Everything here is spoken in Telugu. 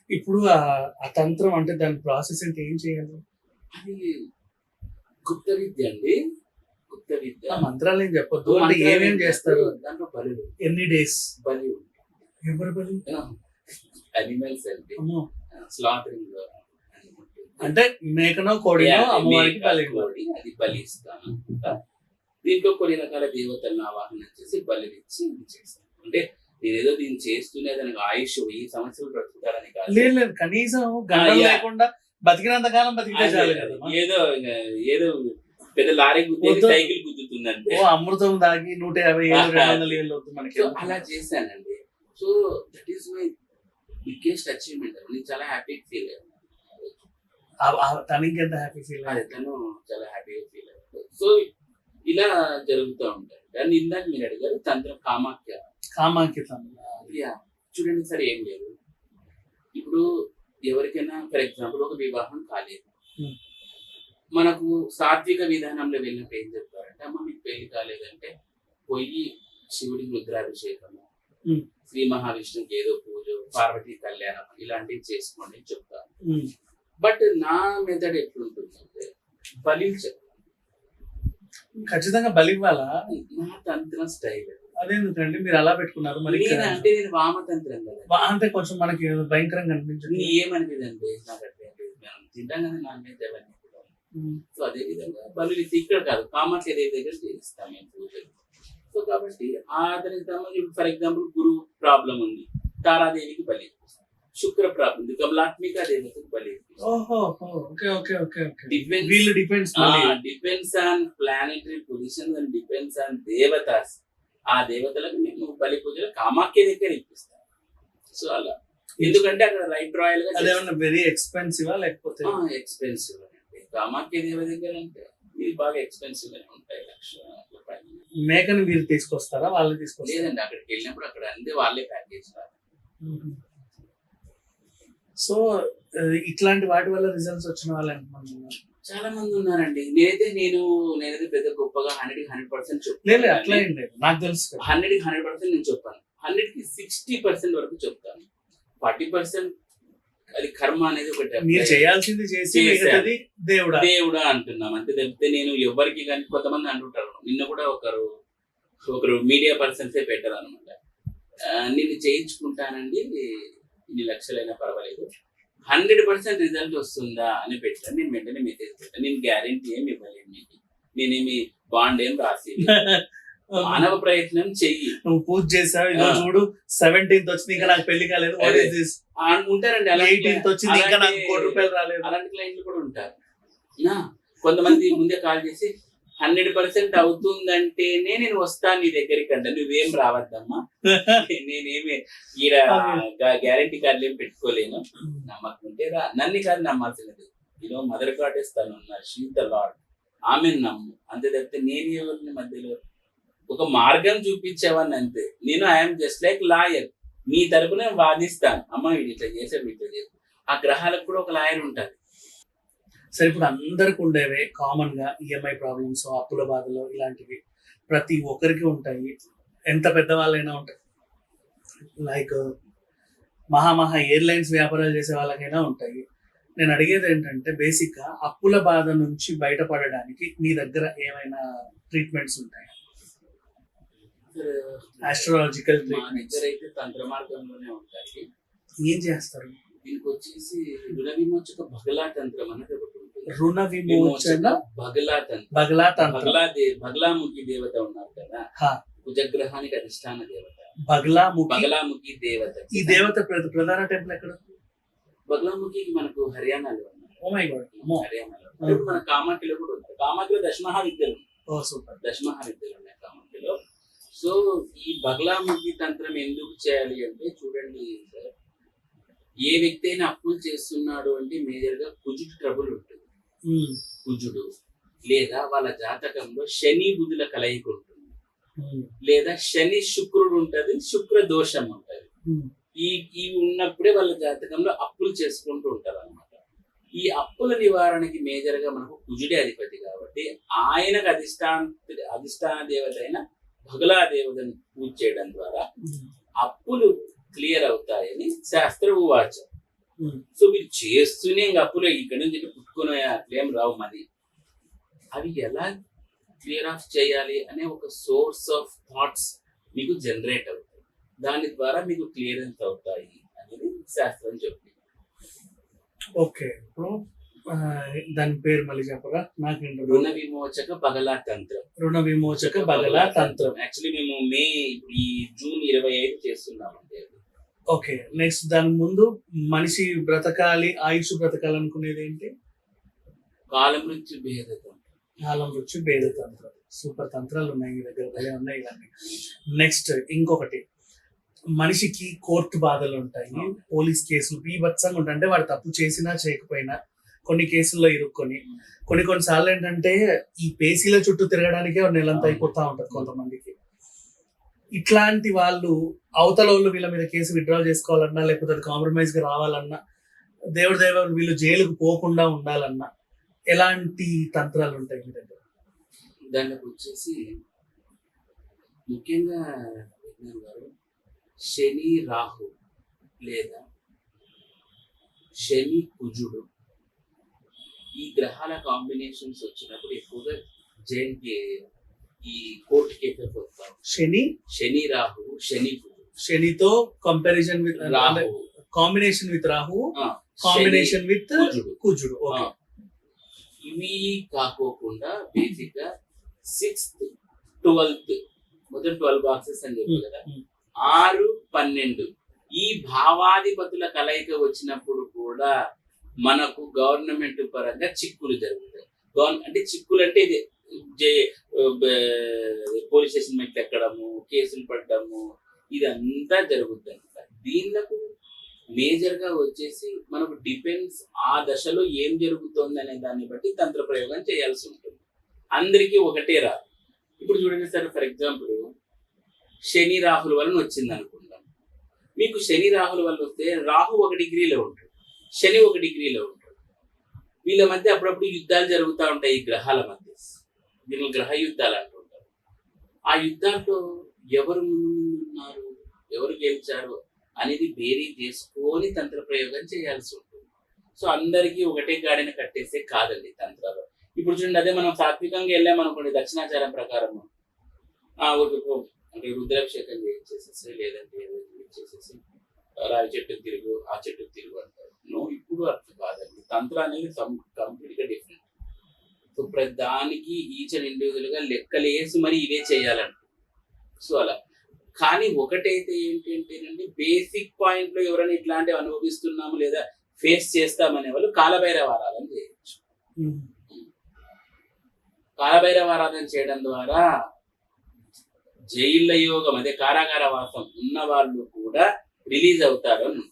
ఇప్పుడు ఆ తంత్రం అంటే దాని ప్రాసెస్ అంటే ఏం చేయాలి? అది గుప్త విద్య అండి. గుప్త విద్య. ఆ మంత్రాలు ఏం చెప్పొద్దు. అంటే ఏమేం చేస్తారు? దాంట్లో బలి ఎన్ని డేస్? బలి ఎవరు బలి? అనిమల్స్ అండి. అమ్మో! స్లాటరింగ్ అంటే మేకనో కోడినో అమ్మవారికి బలి కోడి అది బలి ఇస్తాను. దీంట్లో కొన్ని రకాల దేవతలను ఆవాహన చేసి బలినిచ్చి చేస్తాను. అంటే నేనేదో దీన్ని చేస్తూనే దానికి ఆయుష్ 1000 సంవత్సరాలు బ్రతుకుతారని కాదు. లేదు కనీసం గండం లేకుండా బతికినంత కాలం బతికితే చాలు కదా. ఏదో పెద్ద లారీ గుద్దేది సైకిల్ గుద్దుతుందంటే అమృతం దాగి 150 ఏళ్ళు 200 ఏళ్ళు వద్దు మనకి. అలా చేశానండి. So that is my biggest achievement. నేను చాలా హ్యాపీగా ఫీల్ అయ్యాను. తనకి ఎంత హ్యాపీ ఫీల్ అయ్యాను. తను చాలా హ్యాపీగా ఫీల్ అయ్యాను. సో ఇలా జరుగుతూ ఉంటాయి. దాన్ని ఇందాక మీరు అడిగారు తంత్రం కామాఖ్య చూడండి సార్. ఏం లేదు, ఇప్పుడు ఎవరికైనా ఫర్ ఎగ్జాంపుల్ ఒక వివాహం కాలేదు, మనకు సాత్విక విధానంలో వెళ్ళినప్పుడు ఏం చెప్తారంటే, అమ్మ మీకు పెళ్లి కాలేదంటే పోయి శివుడికి రుద్రాభిషేకము, శ్రీ మహావిష్ణుకి ఏదో పూజ, పార్వతీ కళ్యాణం ఇలాంటివి చేసుకోండి అని చెప్తారు. బట్ నా మెథడ్ ఎట్లుంటుందంటే బలి చెప్తాను. ఖచ్చితంగా బలి ఇవ్వాలా? నా తంత్రం స్టైల్ అదేంటండి మీరు అలా పెట్టుకున్నారు? మరి అంటే నేను వామతంత్రం కదా, అంటే కొంచెం మనకి భయంకరంగా అనిపించింది. ఏమనిపించండి నాకు అట్లా మనం తింటాం కదా నాన్ వెజ్ అవన్నీ కూడా. సో అదే విధంగా బలు ఇక్కడ కాదు, కామాఖ్య దేవి దగ్గర చేయిస్తాం మేము పూజలు. సో కాబట్టి అతనికి సంబంధించి ఫర్ ఎగ్జాంపుల్ గురువు ప్రాబ్లం ఉంది, తారాదేవికి బలి. శుక్ర ప్రాబ్లం ఉంది, కమలాత్మిక దేవతకు బలి. Depends on planetary position and depends on దేవతాస్. ఆ దేవతలకు మేము బలి పూజలు కామాఖ్య దగ్గర ఇప్పిస్తాం. సో అలా ఎందుకంటే అక్కడ రైట్ రాయల్ గా వెరీ ఎక్స్పెన్సివ్ లేకపోతే ఎక్స్పెన్సివ్ అంటే కామాఖ్య దేవ దగ్గర అంటే ఇది బాగా ఎక్స్పెన్సివ్ గానే ఉంటాయి. 1,00,000 మేకని మీరు తీసుకొస్తారా, వాళ్ళు తీసుకొస్తారా? లేదండి, అక్కడికి వెళ్ళినప్పుడు అక్కడ అంతే వాళ్ళే ప్యాక్ చేస్తారు. సో ఇట్లాంటి వాటి వల్ల రిజల్ట్స్ వచ్చిన వాళ్ళు చాలా మంది ఉన్నారండి. నేనైతే పెద్ద గొప్పగా 100% చెప్పలేదు. అట్లా ఏం లేదు, నాకు తెలుసు. 100% నేను చెప్పాను. 100కి 60% వరకు చెప్తాను. 40% అది కర్మ అనేది ఒకటి. మీరు చేయాల్సింది చేసి దేవుడా అంటున్నాం అంతే తప్పితే నేను ఎవరికి కానీ. కొంతమంది అంటుంటారు, నిన్న కూడా ఒకరు మీడియా పర్సన్సే పెట్టారు అనమాట, నిన్ను చేయించుకుంటానండి ఇన్ని లక్షలైనా పర్వాలేదు 100% రిజల్ట్ వస్తుందా అని పెట్టాను. నేను వెంటనే మెసేజ్ పెట్టాను, నేను గ్యారెంటీ ఏమి ఇవ్వలేదు మీకు, నేనేమి బాండ్ ఏం రాసి మానవ ప్రయత్నం చెయ్యి. నువ్వు పూజ చేసావు, చూడు 17th వచ్చింది ఇంకా నాకు పెళ్లి కాలేదు ఉంటారండి. 18th వచ్చింది ఇంకా నాకు ₹1,00,000 రాలేదు. అలాంటి క్లయింట్లు కూడా ఉంటారు. కొంతమంది ముందే కాల్ చేసి 100% అవుతుందంటేనే నేను వస్తాను నీ దగ్గరికి అంట, నువ్వేం రావద్దమ్మా, నేనేమి ఈడ గ్యారెంటీ కార్డులు ఏం పెట్టుకోలేను, నమ్మకం ఉంటే రా. నన్ను కాదు నమ్మాల్సినది, మదర్ గాడెస్ తను ఉన్నారు, షీ ద లార్డ్, ఆమెను నమ్ము అంతే తప్పితే నేను ఎవరిని మధ్యలో ఒక మార్గం చూపించేవాడిని అంతే. నేను ఐఎమ్ జస్ట్ లైక్ లాయర్, మీ తరపున వాదిస్తాను, అమ్మ వీడు ఇట్లా చేసాడు ఇట్లా చేసాడు. ఆ గ్రహాలకు కూడా ఒక లాయర్ ఉంటారు. సరే, ఇప్పుడు అందరికి ఉండేవే కామన్ గా ఈఎంఐ ప్రాబ్లమ్స్, అప్పుల బాధలు ఇలాంటివి ప్రతి ఒక్కరికి ఉంటాయి, ఎంత పెద్దవాళ్ళైనా ఉంటాయి. లైక్ మహా ఎయిర్లైన్స్ వ్యాపారాలు చేసే వాళ్ళకైనా ఉంటాయి. నేను అడిగేది ఏంటంటే, బేసిక్ గా అప్పుల బాధ నుంచి బయటపడడానికి మీ దగ్గర ఏమైనా ట్రీట్మెంట్స్ ఉంటాయా? ఆస్ట్రాలజికల్ ట్రీట్మెంట్స్ అయితే తంత్ర మార్గంలోనే ఉంటాయి. ఏం చేస్తారు? దీనికి వచ్చేసి రుణ విమోచక బగలా తంత్రం అనేది ఒకటి ఉంటుంది. రుణ విమోచన బగలాముఖి దేవత ఉన్నారు కదా, కుజగ్రహానికి అధిష్టాన దేవత బగలాముఖి దేవత. ఈ దేవత ప్రధాన టెంపుల్ ఎక్కడ? బగలాముఖి మనకు హర్యానాలో ఉన్నారు. ఓ మై గాడ్, హర్యానాలో. మన కామాఖ్యలో కూడా ఉన్నారు. కామాఖ్యలో దశమహావిద్యలు ఉన్నాయి కామాఖ్యలో. సో ఈ బగలాముఖి తంత్రం ఎందుకు చేయాలి అంటే, చూడండి సార్, ఏ వ్యక్తి అయినా అప్పులు చేస్తున్నాడు అంటే మేజర్ గా కుజుడు ట్రబుల్ ఉంటుంది. కుజుడు లేదా వాళ్ళ జాతకంలో శని బుధుల కలయిక ఉంటుంది, లేదా శని శుక్రుడు ఉంటది, శుక్ర దోషం ఉంటది. ఈ ఉన్నప్పుడే వాళ్ళ జాతకంలో అప్పులు చేసుకుంటూ ఉంటారు అనమాట. ఈ అప్పుల నివారణకి మేజర్ గా మనకు కుజుడే అధిపతి కాబట్టి ఆయనకు అధిష్టాన దేవత అయిన బగలా దేవతను పూజ చేయడం ద్వారా అప్పులు క్లియర్ అవుతాయని శాస్త్ర ఉవాచ. సో మీరు చేస్తూనే ఇంక అప్పులే ఇక్కడ నుంచి పుట్టుకునే అట్లేం రావు మరి. అవి ఎలా క్లియర్ ఆఫ్ చేయాలి అనే ఒక సోర్స్ ఆఫ్ థాట్స్ మీకు జనరేట్ అవుతాయి. దాని ద్వారా మీకు క్లియరెన్స్ అవుతాయి అనేది శాస్త్రం చెప్తుంది. ఓకే, ఇప్పుడు దాని పేరు మళ్ళీ చెప్పరా నాకు. రుణ విమోచక బగలా తంత్రం. రుణ విమోచక బగలా తంత్రం. యాక్చువల్లీ మేము మే ఇప్పుడు ఈ జూన్ 25 చేస్తున్నామండి. ఓకే, నెక్స్ట్ దాని ముందు మనిషి బ్రతకాలి, ఆయుష్ బ్రతకాలి అనుకునేది ఏంటి? కాలమృత్యు భేదతం. కాలమృత్యు భేద తంత్రం. సూపర్ తంత్రాలు ఉన్నాయి మీ దగ్గర, భలే ఉన్నాయి ఇవన్నీ. నెక్స్ట్ ఇంకొకటి, మనిషికి కోర్టు బాధలు ఉంటాయి, పోలీస్ కేసులు బీభత్సంగా ఉంటాయి. అంటే వాడు తప్పు చేసినా చేయకపోయినా కొన్ని కేసుల్లో ఇరుక్కొని కొన్నిసార్లు ఏంటంటే ఈ పేసీల చుట్టూ తిరగడానికే నెలంతా అయిపోతా ఉంటది కొంతమందికి. ఇట్లాంటి వాళ్ళు అవతల వాళ్ళు వీళ్ళ మీద కేసు విత్డ్రా చేసుకోవాలన్నా, లేకపోతే అది కాంప్రమైజ్ గా రావాలన్నా, దేవుడు వీళ్ళు జైలుకు పోకుండా ఉండాలన్నా ఎలాంటి తంత్రాలు ఉంటాయి మీ దగ్గర? దానికి వచ్చేసి ముఖ్యంగా విజ్ఞాన్ గారు శని రాహు లేదా శని కుజుడు ఈ గ్రహాల కాంబినేషన్స్ వచ్చినప్పుడు ఎక్కువగా జైన్కి ఈ కోర్టు కేసెస్ వస్తాం. శని రాహు శని కుజుడు. శనితో comparison with Rahu, combination with Rahu, combination with కుజుడు. ఇవి కాకోకుండా బేసిక్ గా 6th 12th మొదటి 12 బాక్సెస్ అని చెప్పి కదా, 6, 12 ఈ భావాధిపతుల కలయిక వచ్చినప్పుడు కూడా మనకు గవర్నమెంట్ పరంగా చిక్కులు జరుగుతాయి. అంటే చిక్కులు అంటే ఇది పోలీస్ స్టేషన్ మెట్లు ఎక్కడము, కేసులు పడ్డము, ఇదంతా జరుగుతుంది. దీనికి మేజర్ గా వచ్చేసి మనకు డిపెండ్స్ ఆ దశలో ఏం జరుగుతుంది అనే దాన్ని బట్టి తంత్ర ప్రయోగం చేయాల్సి ఉంటుంది. అందరికీ ఒకటే రాదు. ఇప్పుడు చూడండి సార్, ఫర్ ఎగ్జాంపుల్ శని రాహుల వలన వచ్చింది అనుకుందాం. మీకు శని రాహుల వల్ల వస్తే రాహు 1 డిగ్రీలో ఉంటాడు, శని 1 డిగ్రీలో ఉంటాడు. వీళ్ళ మధ్య అప్పుడప్పుడు యుద్ధాలు జరుగుతూ ఉంటాయి. ఈ గ్రహాల మధ్య దీనిని గ్రహ యుద్ధాలు అంటుంటారు. ఆ యుద్ధాల్లో ఎవరు ముందు ఉన్నారు, ఎవరు గెలిచారు అనేది బేరీ చేసుకొని తంత్ర ప్రయోగం చేయాల్సి ఉంటుంది. సో అందరికీ ఒకటే గాడిని కట్టేస్తే కాదండి తంత్రాలు. ఇప్పుడు చూడండి, అదే మనం సాత్వికంగా వెళ్ళామనుకోండి దక్షిణాచారం ప్రకారం అంటే రుద్రాభిషేకం చేసేసి లేదంటే చేసేసి రావి చెట్టుకు తిరుగు, ఆ చెట్టుకు తిరుగు అంటారు. ఇప్పుడు అట్లా కాదండి. తంత్రం అనేది కంప్లీట్ గా డిఫరెంట్. సో ప్రతి దానికి ఈచ్ అండ్ ఇండివిజువల్ గా లెక్కలేసి మరి ఇవే చేయాలంట. సో అలా కానీ ఒకటైతే ఏంటంటేనండి, బేసిక్ పాయింట్ లో ఎవరైనా ఇట్లాంటివి అనుభవిస్తున్నాము లేదా ఫేస్ చేస్తామనే వాళ్ళు కాలభైరవ ఆరాధన చేయొచ్చు. కాలభైరవ ఆరాధన చేయడం ద్వారా జైళ్ళ యోగం అదే కారాగార వాసం ఉన్న వాళ్ళు కూడా రిలీజ్ అవుతారు అని